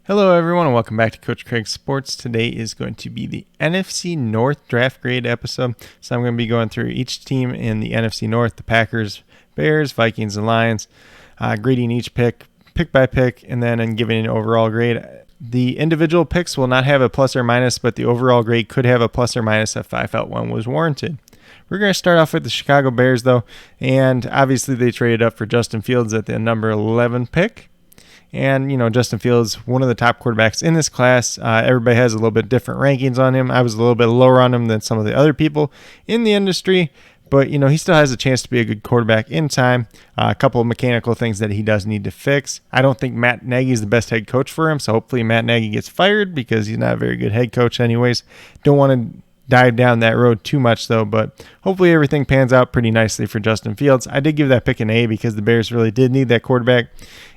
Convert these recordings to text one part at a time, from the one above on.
Hello everyone and welcome back to Coach Craig Sports. Today is going to be the NFC North draft grade episode. So I'm going to be going through each team in the NFC North, the Packers, Bears, Vikings, and Lions, grading each pick by pick, and then giving an overall grade. The individual picks will not have a plus or minus, but the overall grade could have a plus or minus if I felt one was warranted. We're going to start off with the Chicago Bears though, and obviously they traded up for Justin Fields at the number 11 pick. And, Justin Fields, one of the top quarterbacks in this class. Everybody has a little bit different rankings on him. I was a little bit lower on him than some of the other people in the industry. But, he still has a chance to be a good quarterback in time. A couple of mechanical things that he does need to fix. I don't think Matt Nagy is the best head coach for him. So hopefully Matt Nagy gets fired because he's not a very good head coach anyways. Don't want to dive down that road too much though, but hopefully everything pans out pretty nicely for Justin Fields. I did give that pick an A because the Bears really did need that quarterback,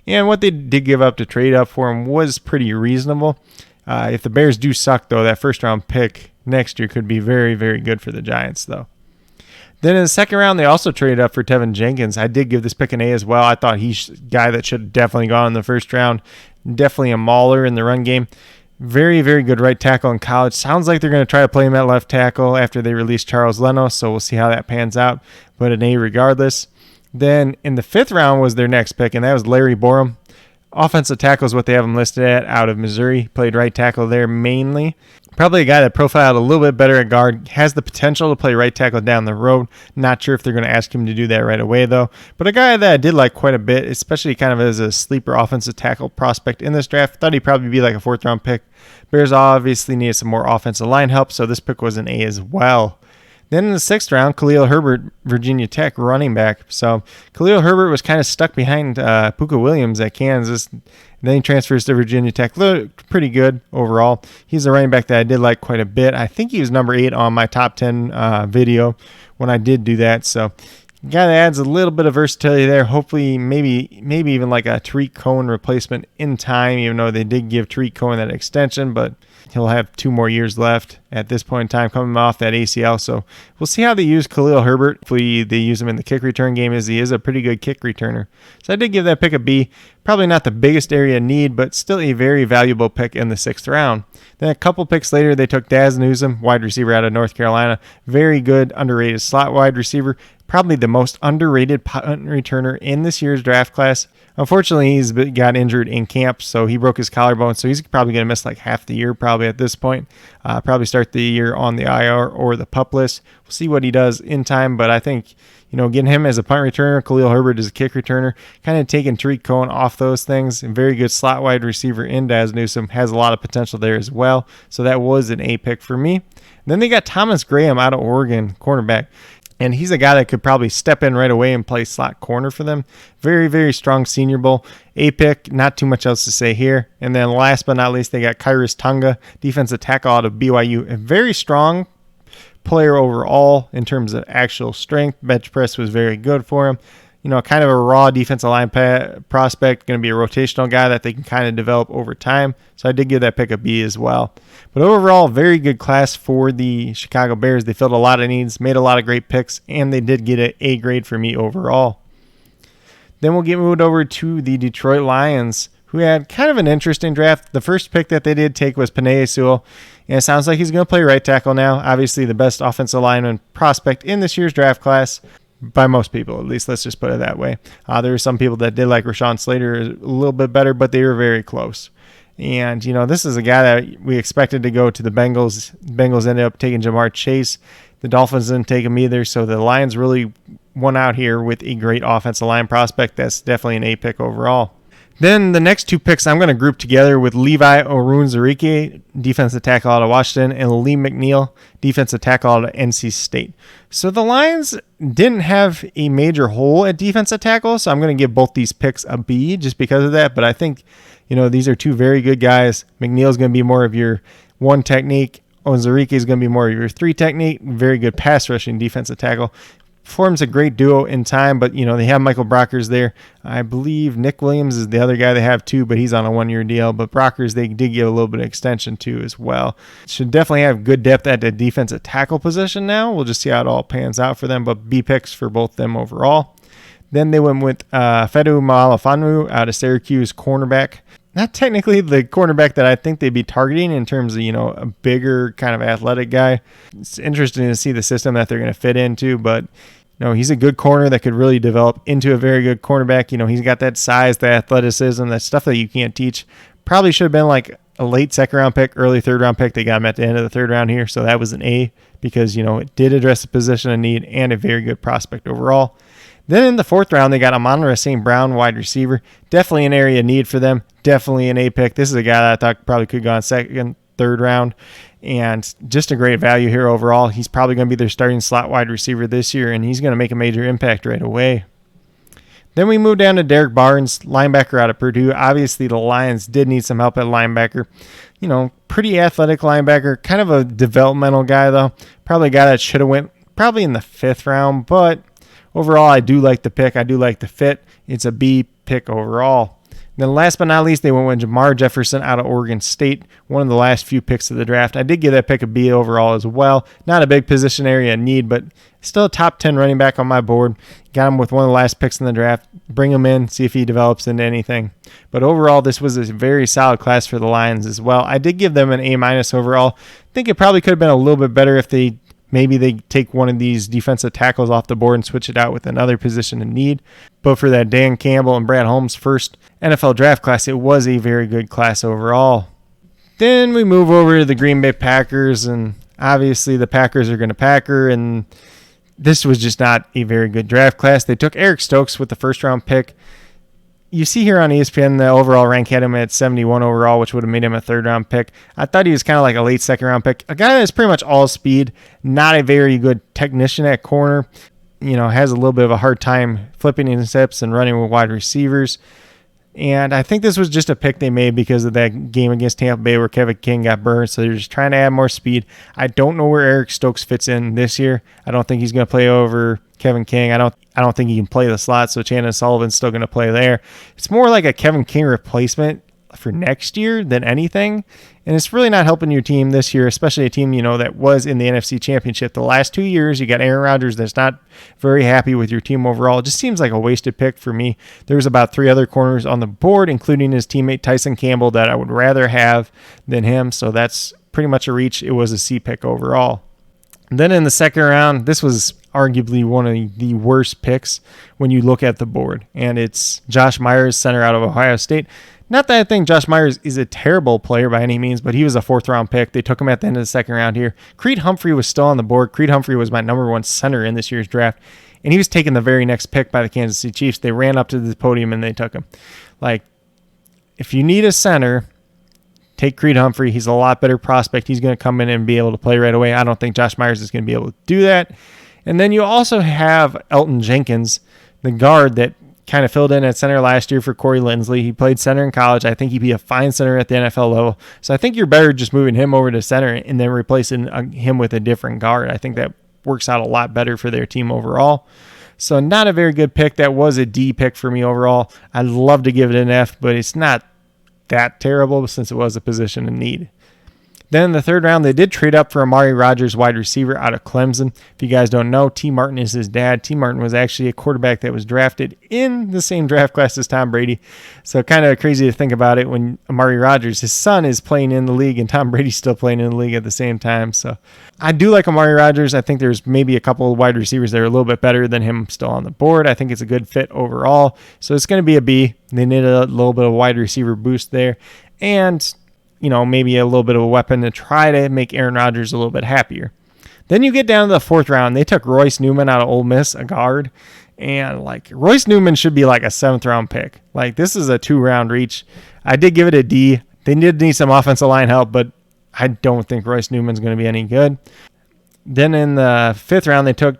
and what they did give up to trade up for him was pretty reasonable. If the Bears do suck though, that first round pick next year could be very, very good for the Giants though. Then in the second round, they also traded up for Tevin Jenkins. I did give this pick an A as well. I thought he's a guy that should have definitely gone in the first round. Definitely a mauler in the run game. Very, very good right tackle in college. Sounds like they're going to try to play him at left tackle after they release Charles Leno, so we'll see how that pans out, but an A regardless. Then in the fifth round was their next pick, and that was Larry Borom. Offensive tackle is what they have him listed at out of Missouri. Played right tackle there mainly. Probably a guy that profiled a little bit better at guard. Has the potential to play right tackle down the road. Not sure if they're going to ask him to do that right away, though. But a guy that I did like quite a bit, especially kind of as a sleeper offensive tackle prospect in this draft. Thought he'd probably be like a fourth-round pick. Bears obviously needed some more offensive line help, so this pick was an A as well. Then in the sixth round, Khalil Herbert, Virginia Tech running back. So Khalil Herbert was kind of stuck behind Puka Williams at Kansas. Then he transfers to Virginia Tech. Looked pretty good overall. He's a running back that I did like quite a bit. I think he was number 8 on my top 10 video when I did do that. So guy that adds a little bit of versatility there. Hopefully, maybe even like a Tariq Cohen replacement in time, even though they did give Tariq Cohen that extension, but he'll have 2 more years left at this point in time coming off that ACL. So we'll see how they use Khalil Herbert. Hopefully they use him in the kick return game, as he is a pretty good kick returner. So I did give that pick a B. Probably not the biggest area of need, but still a very valuable pick in the 6th round. Then a couple picks later, they took Daz Newsome, wide receiver out of North Carolina. Very good, underrated slot wide receiver. Probably the most underrated punt returner in this year's draft class. Unfortunately, he's got injured in camp, so he broke his collarbone, so he's probably going to miss like half the year probably at this point. Probably start the year on the IR or the PUP list. We'll see what he does in time, but I think, getting him as a punt returner, Khalil Herbert as a kick returner, kind of taking Tariq Cohen off those things. And very good slot wide receiver in Daz Newsome, has a lot of potential there as well. So that was an A pick for me. And then they got Thomas Graham out of Oregon, cornerback. And he's a guy that could probably step in right away and play slot corner for them. Very, very strong Senior Bowl. A pick, not too much else to say here. And then last but not least, they got Kyrus Tunga, defensive tackle out of BYU. A very strong player overall in terms of actual strength. Bench press was very good for him. Kind of a raw defensive line prospect, going to be a rotational guy that they can kind of develop over time. So I did give that pick a B as well. But overall, very good class for the Chicago Bears. They filled a lot of needs, made a lot of great picks, and they did get an A grade for me overall. Then we'll get moved over to the Detroit Lions, who had kind of an interesting draft. The first pick that they did take was Penei Sewell, and it sounds like he's going to play right tackle now. Obviously, the best offensive lineman prospect in this year's draft class. By most people, at least, let's just put it that way. There were some people that did like Rashawn Slater a little bit better, but they were very close. And, this is a guy that we expected to go to the Bengals. Bengals ended up taking Jamar Chase. The Dolphins didn't take him either, so the Lions really won out here with a great offensive line prospect. That's definitely an A pick overall. Then the next 2 picks I'm going to group together with Levi Orunzarike, defensive tackle out of Washington, and Lee McNeil, defensive tackle out of NC State. So the Lions didn't have a major hole at defensive tackle, so I'm going to give both these picks a B just because of that. But I think, these are 2 very good guys. McNeil's going to be more of your 1 technique. Orunzarike is going to be more of your 3 technique. Very good pass rushing defensive tackle. Forms a great duo in time, but they have Michael Brockers there. I believe Nick Williams is the other guy they have too, but he's on a 1-year deal. But Brockers, they did give a little bit of extension too as well. Should definitely have good depth at the defensive tackle position now. We'll just see how it all pans out for them, but B picks for both them overall. Then they went with Fedu Malafanu out of Syracuse, cornerback. not technically the cornerback that I think they'd be targeting in terms of, a bigger kind of athletic guy. It's interesting to see the system that they're going to fit into, but he's a good corner that could really develop into a very good cornerback. He's got that size, the athleticism, that stuff that you can't teach. Probably should have been like a late second round pick, early third round pick. They got him at the end of the third round here, so that was an A because, it did address the position of need and a very good prospect overall. Then in the fourth round, they got Amon-Ra St. Brown, wide receiver. Definitely an area of need for them. Definitely an A pick. This is a guy that I thought probably could go on second, third round. And just a great value here overall. He's probably going to be their starting slot wide receiver this year, and he's going to make a major impact right away. Then we move down to Derek Barnes, linebacker out of Purdue. Obviously, the Lions did need some help at linebacker. Pretty athletic linebacker. Kind of a developmental guy, though. Probably a guy that should have went probably in the fifth round, but overall, I do like the pick. I do like the fit. It's a B pick overall. Then last but not least, they went with Jamar Jefferson out of Oregon State, one of the last few picks of the draft. I did give that pick a B overall as well. Not a big position area need, but still a top 10 running back on my board. Got him with one of the last picks in the draft. Bring him in, see if he develops into anything. But overall, this was a very solid class for the Lions as well. I did give them an A- overall. I think it probably could have been a little bit better if maybe they take one of these defensive tackles off the board and switch it out with another position in need. But for that Dan Campbell and Brad Holmes' first NFL draft class, it was a very good class overall. Then we move over to the Green Bay Packers, and obviously the Packers are going to Packer, and this was just not a very good draft class. They took Eric Stokes with the first-round pick. You see here on ESPN, the overall rank had him at 71 overall, which would have made him a third-round pick. I thought he was kind of like a late second-round pick. A guy that's pretty much all speed, not a very good technician at corner. Has a little bit of a hard time flipping his hips and running with wide receivers. And I think this was just a pick they made because of that game against Tampa Bay where Kevin King got burned. So they're just trying to add more speed. I don't know where Eric Stokes fits in this year. I don't think he's going to play over Kevin King. I don't think he can play the slot, so Chandon Sullivan's still going to play there. It's more like a Kevin King replacement for next year than anything. And it's really not helping your team this year, especially a team, that was in the NFC Championship. The last 2 years, you got Aaron Rodgers that's not very happy with your team overall. It just seems like a wasted pick for me. There's about 3 other corners on the board, including his teammate Tyson Campbell, that I would rather have than him. So that's pretty much a reach. It was a C pick overall. Then in the second round, this was arguably one of the worst picks when you look at the board. And it's Josh Myers, center out of Ohio State. Not that I think Josh Myers is a terrible player by any means, but he was a fourth-round pick. They took him at the end of the second round here. Creed Humphrey was still on the board. Creed Humphrey was my number 1 center in this year's draft, and he was taken the very next pick by the Kansas City Chiefs. They ran up to the podium, and they took him. If you need a center, take Creed Humphrey. He's a lot better prospect. He's going to come in and be able to play right away. I don't think Josh Myers is going to be able to do that. And then you also have Elton Jenkins, the guard that kind of filled in at center last year for Corey Linsley. He played center in college. I think he'd be a fine center at the NFL level. So I think you're better just moving him over to center and then replacing him with a different guard. I think that works out a lot better for their team overall. So not a very good pick. That was a D pick for me overall. I'd love to give it an F, but it's not that terrible since it was a position in need. Then in the third round, they did trade up for Amari Rodgers, wide receiver out of Clemson. If you guys don't know, T. Martin is his dad. T. Martin was actually a quarterback that was drafted in the same draft class as Tom Brady. So kind of crazy to think about it when Amari Rodgers, his son, is playing in the league and Tom Brady's still playing in the league at the same time. So I do like Amari Rodgers. I think there's maybe a couple of wide receivers that are a little bit better than him still on the board. I think it's a good fit overall. So it's going to be a B. They need a little bit of wide receiver boost there. And maybe a little bit of a weapon to try to make Aaron Rodgers a little bit happier. Then you get down to the fourth round. They took Royce Newman out of Ole Miss, a guard. And Royce Newman should be like a 7th-round pick. This is a 2-round reach. I did give it a D. They did need some offensive line help, but I don't think Royce Newman's going to be any good. Then in the 5th round, they took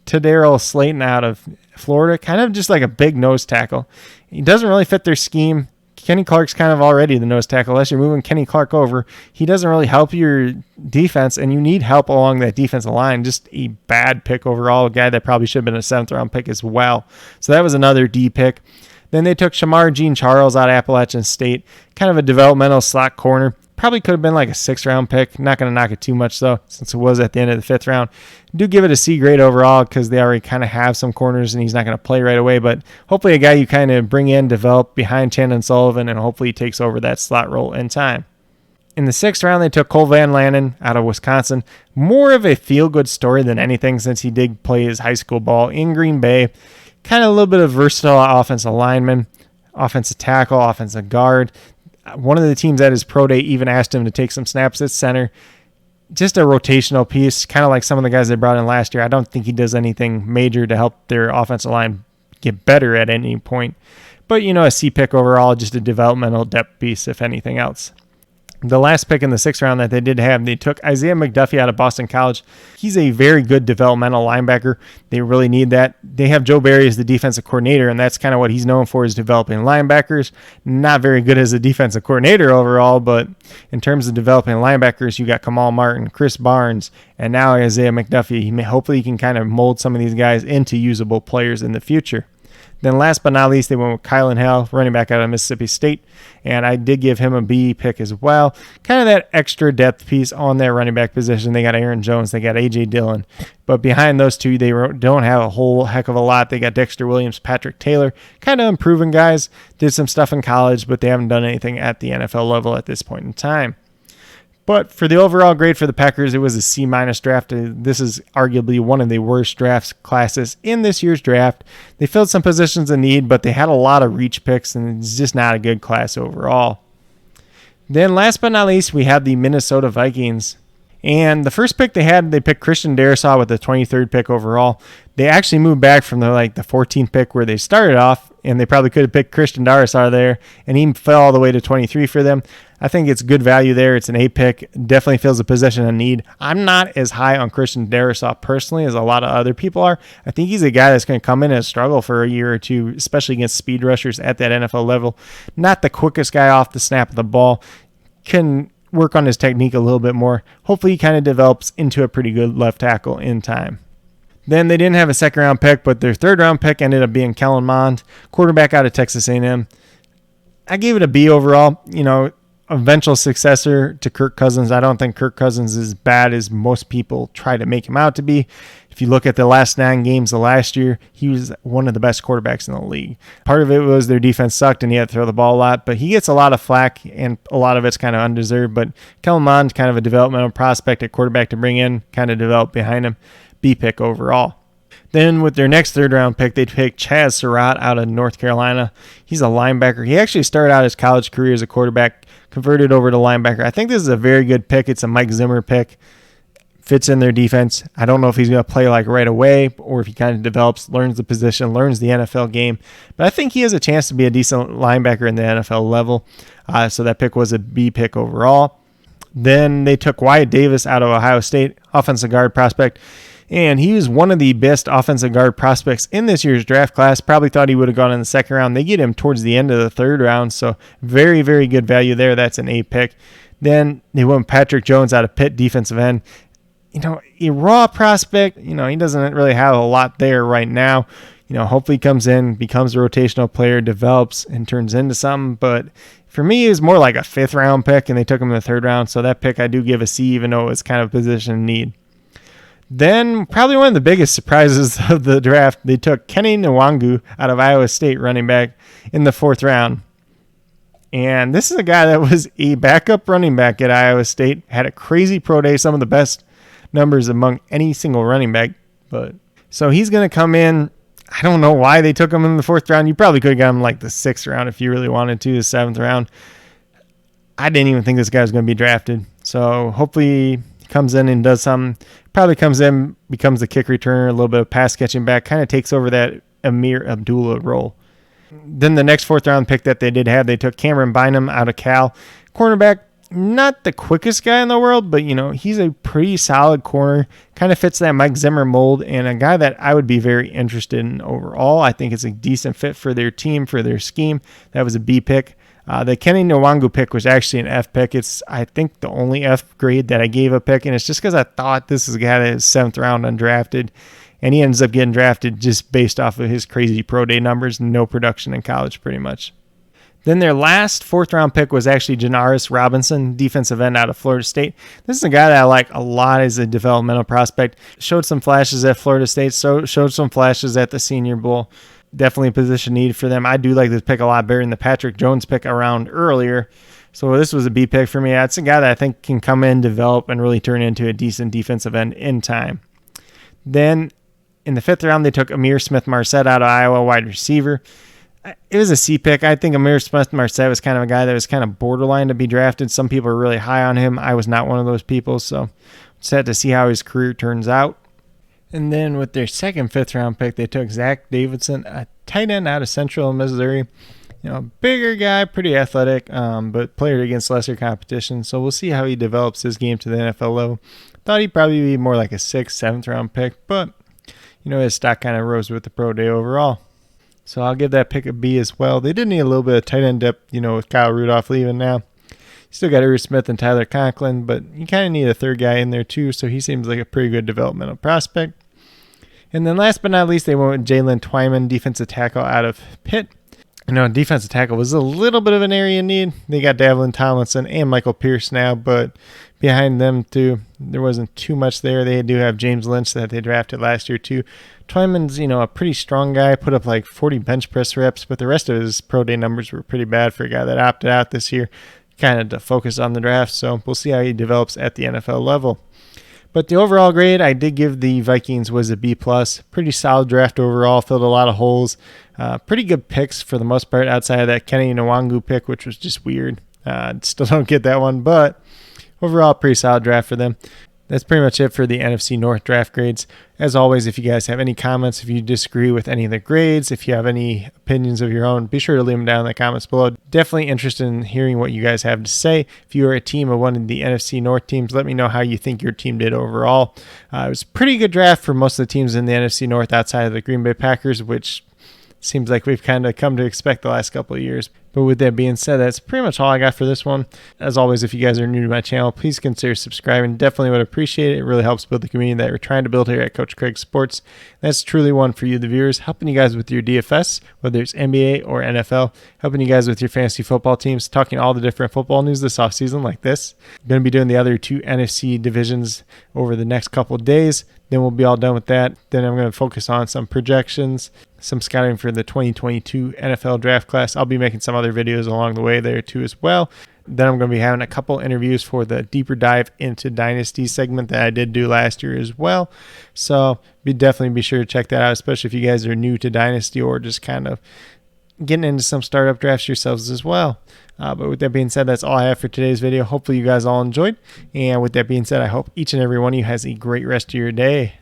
Tadarius Slayton out of Florida, kind of just like a big nose tackle. He doesn't really fit their scheme. Kenny Clark's kind of already the nose tackle. Unless you're moving Kenny Clark over, he doesn't really help your defense, and you need help along that defensive line. Just a bad pick overall, a guy that probably should have been a 7th-round pick as well. So that was another D pick. Then they took Shamar Jean-Charles out of Appalachian State, kind of a developmental slot corner. Probably could have been like a 6th-round pick. Not going to knock it too much, though, since it was at the end of the 5th round. Do give it a C grade overall because they already kind of have some corners and he's not going to play right away. But hopefully a guy you kind of bring in, develop behind Chandon Sullivan, and hopefully he takes over that slot role in time. In the 6th round, they took Cole Van Lanen out of Wisconsin. More of a feel-good story than anything since he did play his high school ball in Green Bay. Kind of a little bit of versatile offensive lineman, offensive tackle, offensive guard. One of the teams at his pro day even asked him to take some snaps at center. Just a rotational piece, kind of like some of the guys they brought in last year. I don't think he does anything major to help their offensive line get better at any point. But, a C pick overall, just a developmental depth piece, if anything else. The last pick in the 6th round that they did have, they took Isaiah McDuffie out of Boston College. He's a very good developmental linebacker. They really need that. They have Joe Barry as the defensive coordinator, and that's kind of what he's known for, is developing linebackers. Not very good as a defensive coordinator overall, but in terms of developing linebackers, you got Kamal Martin, Chris Barnes, and now Isaiah McDuffie. Hopefully he can kind of mold some of these guys into usable players in the future. Then last but not least, they went with Kylan Hale, running back out of Mississippi State, and I did give him a B pick as well. Kind of that extra depth piece on their running back position. They got Aaron Jones, they got A.J. Dillon, but behind those two, they don't have a whole heck of a lot. They got Dexter Williams, Patrick Taylor, kind of improving guys, did some stuff in college, but they haven't done anything at the NFL level at this point in time. But for the overall grade for the Packers, it was a C- draft. This is arguably one of the worst draft classes in this year's draft. They filled some positions in need, but they had a lot of reach picks, and it's just not a good class overall. Then last but not least, we have the Minnesota Vikings. And the first pick they picked Christian Darrisaw with the 23rd pick overall. They actually moved back from the 14th pick where they started off, and they probably could have picked Christian Darrisaw there, and he fell all the way to 23 for them. I think it's good value there. It's an A pick. Definitely fills a position of need. I'm not as high on Christian Darrisaw personally as a lot of other people are. I think he's a guy that's going to come in and struggle for a year or two, especially against speed rushers at that NFL level. Not the quickest guy off the snap of the ball. Can work on his technique a little bit more. Hopefully he kind of develops into a pretty good left tackle in time. Then they didn't have a 2nd-round pick, but their 3rd-round pick ended up being Kellen Mond, quarterback out of Texas A&M. I gave it a B overall. Eventual successor to Kirk Cousins. I don't think Kirk Cousins is as bad as most people try to make him out to be. If you look at the last 9 games of last year, he was one of the best quarterbacks in the league. Part of it was their defense sucked and he had to throw the ball a lot, but he gets a lot of flack and a lot of it's kind of undeserved. But Kellen Mond, kind of a developmental prospect at quarterback to bring in, kind of develop behind him. B pick overall. Then with their next 3rd-round pick, they picked Chaz Surratt out of North Carolina. He's a linebacker. He actually started out his college career as a quarterback, converted over to linebacker. I think this is a very good pick. It's a Mike Zimmer pick. Fits in their defense. I don't know if he's going to play right away or if he kind of develops, learns the position, learns the NFL game. But I think he has a chance to be a decent linebacker in the NFL level. So that pick was a B pick overall. Then they took Wyatt Davis out of Ohio State, offensive guard prospect. And he was one of the best offensive guard prospects in this year's draft class. Probably thought he would have gone in the 2nd round. They get him towards the end of the 3rd round, so very, very good value there. That's an A pick. Then they went Patrick Jones out of Pitt, defensive end. A raw prospect. He doesn't really have a lot there right now. Hopefully he comes in, becomes a rotational player, develops, and turns into something. But for me, it was more like a 5th-round pick, and they took him in the 3rd round. So that pick I do give a C, even though it was kind of a position in need. Then, probably one of the biggest surprises of the draft, they took Kenny Nwangu out of Iowa State, running back, in the 4th round. And this is a guy that was a backup running back at Iowa State, had a crazy pro day, some of the best numbers among any single running back. So he's going to come in. I don't know why they took him in the 4th round. You probably could have got him the 6th round if you really wanted to, the 7th round. I didn't even think this guy was going to be drafted. So hopefully comes in and does something. Probably comes in, becomes the kick returner, a little bit of pass catching back, kind of takes over that Amir Abdullah role. Then the next 4th-round pick that they did have, they took Cameron Bynum out of Cal. Cornerback, not the quickest guy in the world, but, he's a pretty solid corner. Kind of fits that Mike Zimmer mold, and a guy that I would be very interested in overall. I think it's a decent fit for their team, for their scheme. That was a B pick. The Kenny Nwangu pick was actually an F pick. It's, I think, the only F grade that I gave a pick, and it's just because I thought this is a guy that is 7th round undrafted, and he ends up getting drafted just based off of his crazy pro day numbers, no production in college pretty much. Then their last fourth-round pick was actually Janaris Robinson, defensive end out of Florida State. This is a guy that I like a lot as a developmental prospect. Showed some flashes at Florida State, so showed some flashes at the Senior Bowl. Definitely a position need for them. I do like this pick a lot better than the Patrick Jones pick around earlier. So this was a B pick for me. That's a guy that I think can come in, develop, and really turn into a decent defensive end in time. Then in the 5th round, they took Amir Smith-Marset out of Iowa, wide receiver. It was a C pick. I think Amir Smith-Marset was kind of a guy that was kind of borderline to be drafted. Some people are really high on him. I was not one of those people, so just had to see how his career turns out. And then with their second 5th round pick, they took Zach Davidson, a tight end out of Central Missouri. Bigger guy, pretty athletic, but played against lesser competition. So we'll see how he develops his game to the NFL level. Thought he'd probably be more like a 6th, 7th round pick, but his stock kind of rose with the pro day overall. So I'll give that pick a B as well. They did need a little bit of tight end depth, with Kyle Rudolph leaving now. You still got Uri Smith and Tyler Conklin, but you kind of need a third guy in there too, so he seems like a pretty good developmental prospect. And then last but not least, they went with Jalen Twyman, defensive tackle out of Pitt. Defensive tackle was a little bit of an area in need. They got Davlin Tomlinson and Michael Pierce now, but behind them too, there wasn't too much there. They do have James Lynch that they drafted last year too. Twyman's, a pretty strong guy, put up like 40 bench press reps, but the rest of his pro day numbers were pretty bad for a guy that opted out this year, kind of to focus on the draft. So we'll see how he develops at the NFL level. But the overall grade I did give the Vikings was a B+. Pretty solid draft overall, filled a lot of holes. Pretty good picks for the most part outside of that Kenny Nwangu pick, which was just weird. Still don't get that one, but overall pretty solid draft for them. That's pretty much it for the NFC North draft grades. As always, if you guys have any comments, if you disagree with any of the grades, if you have any opinions of your own, be sure to leave them down in the comments below. Definitely interested in hearing what you guys have to say. If you are a team of one of the NFC North teams, let me know how you think your team did overall. It was a pretty good draft for most of the teams in the NFC North outside of the Green Bay Packers, which seems like we've kind of come to expect the last couple of years. But with that being said, that's pretty much all I got for this one. As always, if you guys are new to my channel, please consider subscribing. Definitely would appreciate it. It really helps build the community that we're trying to build here at Coach Craig Sports. That's truly one for you, the viewers, helping you guys with your DFS, whether it's NBA or NFL, helping you guys with your fantasy football teams, talking all the different football news this offseason like this. I'm going to be doing the other 2 NFC divisions over the next couple of days. Then we'll be all done with that. Then I'm going to focus on some projections, some scouting for the 2022 NFL draft class. I'll be making some other videos along the way there too as well. Then I'm going to be having a couple interviews for the deeper dive into Dynasty segment that I did do last year as well. So definitely be sure to check that out, especially if you guys are new to Dynasty or just kind of getting into some startup drafts yourselves as well. But with that being said, that's all I have for today's video. Hopefully you guys all enjoyed. And with that being said, I hope each and every one of you has a great rest of your day.